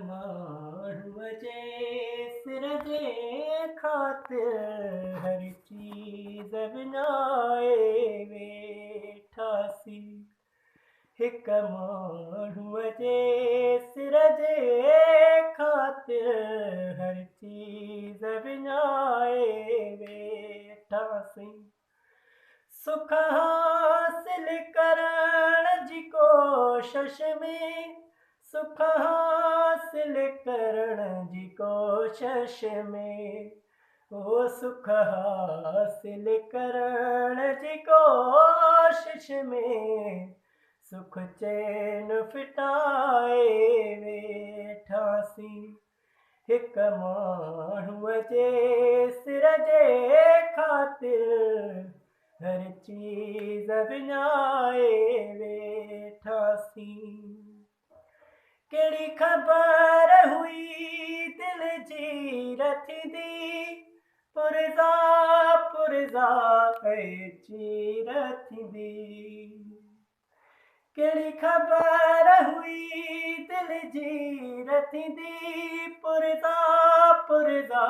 माण्हूअ जे सिर जे ख़ातिर हर चीज़ विञाए वेठासीं। हिक माण्हूअ जे सिर जे ख़ातिर हर चीज़ विञाए वेठासीं। सुख हासिल करण जी कोशिश में, सुख हासिल करण जी कोशिश में, ओ सुख हासिल करण जी कोशिश में सुख चैन फिटाए वेठासीं। हिक माण्हूअ जे सिर जे ख़ातिर हर चीज़ विञाए वेठासीं। कहिड़ी ख़बर हुई दिल जी रथंदी, पुरज़ा पुरज़ा चीर थींदी। कहिड़ी ख़बर हुई दिल जी रथंदी, पुरज़ा पुरज़ा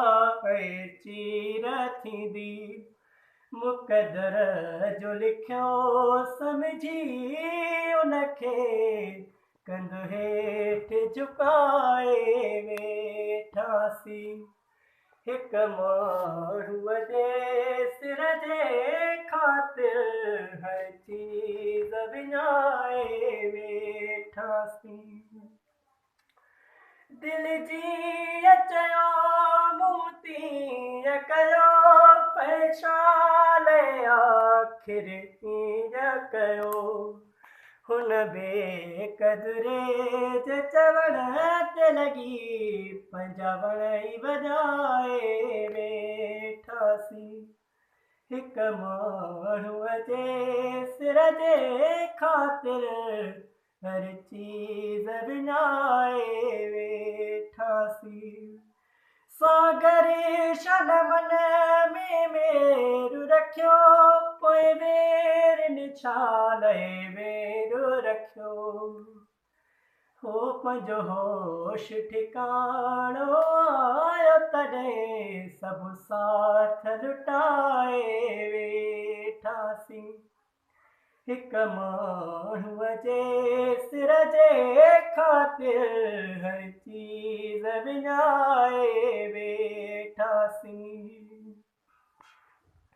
चीर थींदी। मुक़दर जो लिखियो समझी उनखे कंध हेठि झुकाए वेठासीं। हिक माण्हूअ जे सिर जे ख़ातिर हर चीज़ विञाए वेठासीं। दिल जीअं चयो मूं तीअं कयो, फ़ैसाले आख़िर कीअं कयो। हुन बेक़दरे जे चवण ते लॻी पंहिंजा वण ई वॼाए वेठासीं। हिक माण्हूअ जे सिर जे ख़ातिर हर चीज़ विञाए वेठासीं। सागर शलमन में मेरु रखियो, पोइ वेरनि छाले वेरु रखियो। हो पंहिंजो होश ठिकाणो आयो तॾहिं सभु साथ लुटाए वेठासीं। हिक माण्हूअ जे सिर जे ख़ातिर हर चीज़ विञाए वेठासीं।